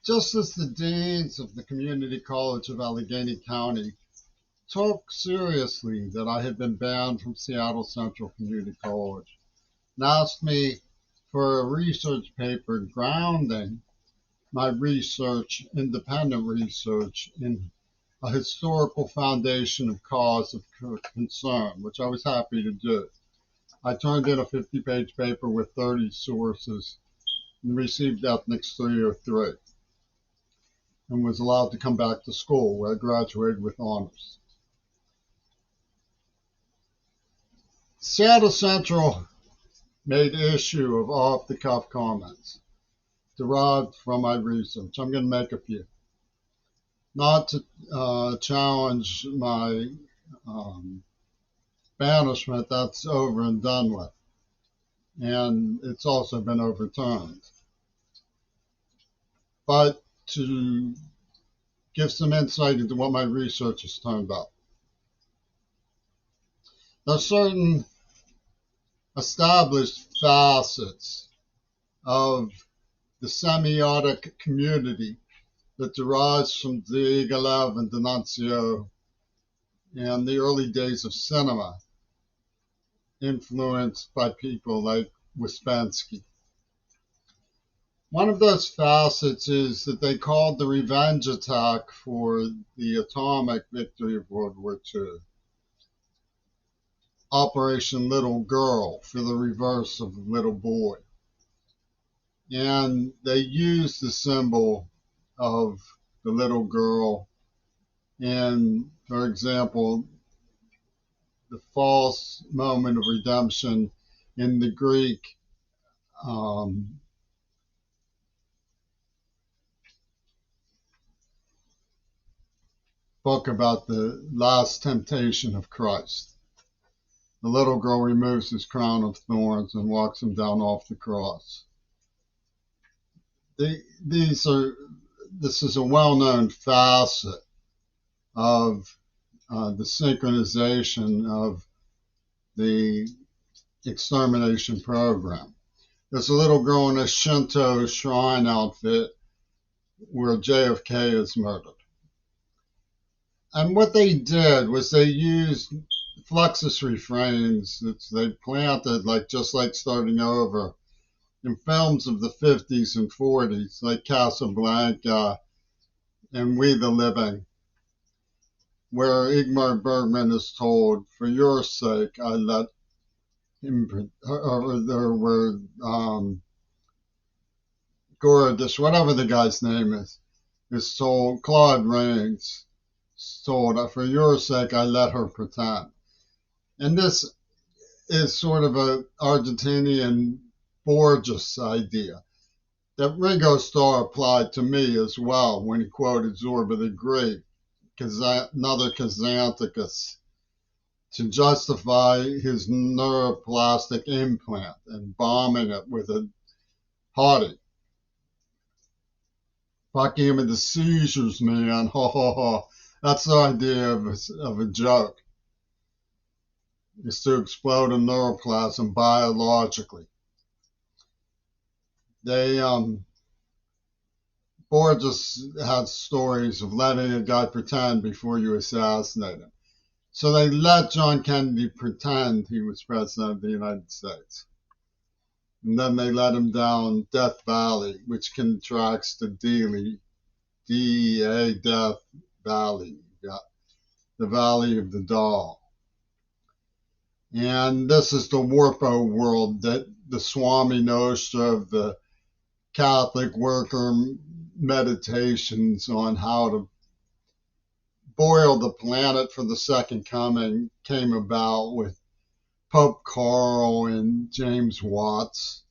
Just as the deans of the Community College of Allegheny County took seriously that I had been banned from Seattle Central Community College and asked me for a research paper grounding my research, independent research, in a historical foundation of cause of concern, which I was happy to do. I turned in a 50-page paper with 30 sources and received Ethics 303 and was allowed to come back to school, where I graduated with honors. Seattle Central made issue of off-the-cuff comments derived from my research. I'm going to make a few. Not to challenge my banishment, that's over and done with. And it's also been overturned. But to give some insight into what my research has turned up. There are certain established facets of the semiotic community that derives from Diaghilev and D'Annunzio and the early days of cinema, influenced by people like Ouspensky. One of those facets is that they called the revenge attack for the atomic victory of World War II Operation Little Girl, for the reverse of Little Boy. And they used the symbol of the little girl in, for example, the false moment of redemption in the Greek book about the last temptation of Christ. The little girl removes his crown of thorns and walks him down off the cross. This is a well-known facet of the synchronization of the extermination program. There's a little girl in a Shinto shrine outfit where JFK is murdered. And what they did was they used Fluxus refrains that they planted, just like Starting Over, in films of the 50s and 40s, like Casablanca and We the Living, where Ingmar Bergman is told, for your sake, I let him, or there were Gordish, whatever the guy's name is told, Claude Rains is told, for your sake, I let her pretend. And this is sort of an Argentinian Borges idea that Ringo Starr applied to me as well when he quoted Zorba the Greek, another Xanthicus, to justify his neuroplastic implant and bombing it with a hottie. Fucking him into seizures, man. Ha ha ha. That's the idea of a joke. Is to explode a neuroplasm biologically. Borges had stories of letting a guy pretend before you assassinate him. So they let John Kennedy pretend he was president of the United States. And then they let him down Death Valley, which contracts to Dealey, DEA, Death Valley, the Valley of the Doll. And this is the Warpo world, that the Swami Nostra of the Catholic worker meditations on how to boil the planet for the second coming came about with Pope Carl and James Watts.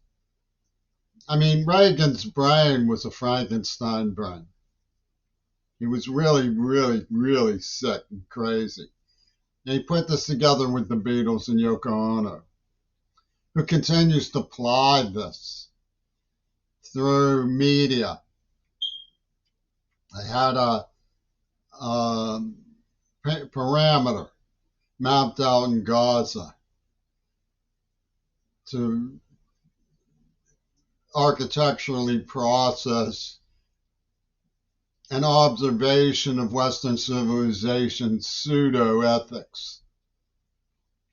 I mean, Reagan's brain was a Frankenstein brain. He was really, really, really sick and crazy. And he put this together with the Beatles and Yoko Ono, who continues to ply this through media. I had a parameter mapped out in Gaza to architecturally process an observation of Western civilization's pseudo-ethics.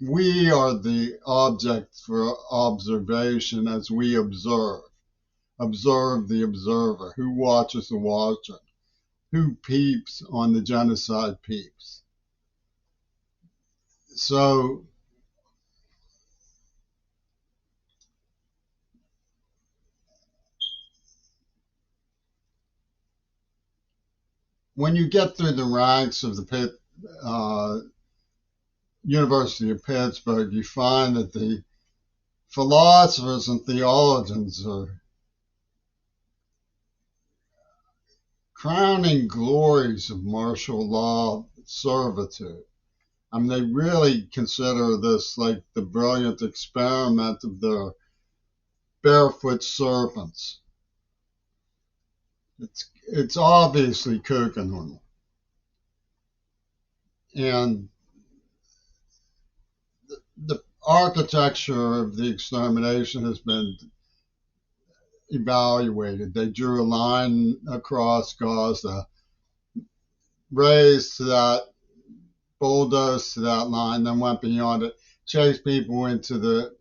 We are the object for observation as we observe. Observe the observer. Who watches the watcher? Who peeps on the genocide peeps? So when you get through the ranks of the University of Pittsburgh, you find that the philosophers and theologians are crowning glories of martial law servitude. I mean, they really consider this like the brilliant experiment of their barefoot serpents. It's obviously Kuchenhorn. And the architecture of the extermination has been evaluated. They drew a line across Gaza, raised to that, bulldozed to that line, then went beyond it, chased people into the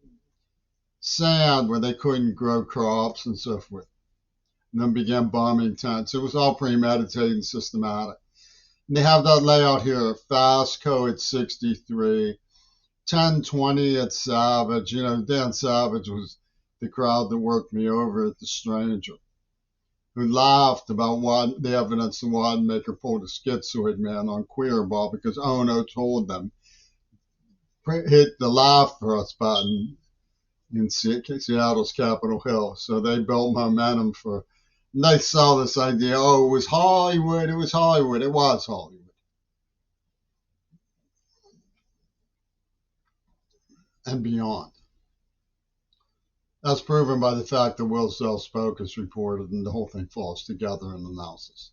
sand where they couldn't grow crops and so forth, and then began bombing tents. It was all premeditated and systematic. And they have that layout here: Fasco at 63, 1020 at Savage. You know, Dan Savage was the crowd that worked me over at The Stranger, who laughed about the evidence the Wanamaker pulled a schizoid man on Queerball because Ono told them, hit the laugh first button in Seattle's Capitol Hill. So they built momentum for, and they saw this idea, oh, it was Hollywood, it was Hollywood. It was Hollywood. And beyond. That's proven by the fact that Will Sells-Spoke is reported and the whole thing falls together in analysis.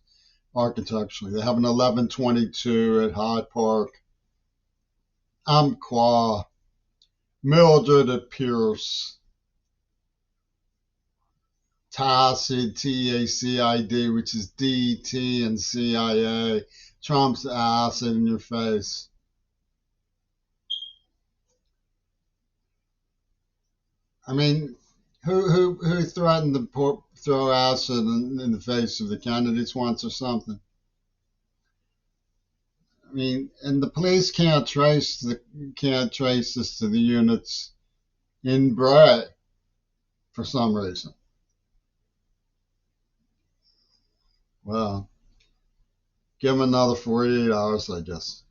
Architecturally, they have an 1122 at Hyde Park, Umpqua, Mildred at Pierce, Tacid, TACID, which is DT and CIA, Trump's acid in your face. I mean, who threatened to throw acid in the face of the candidates once or something? I mean, and the police can't trace this to the units in Bray for some reason. Well, give them another 48 hours, I guess.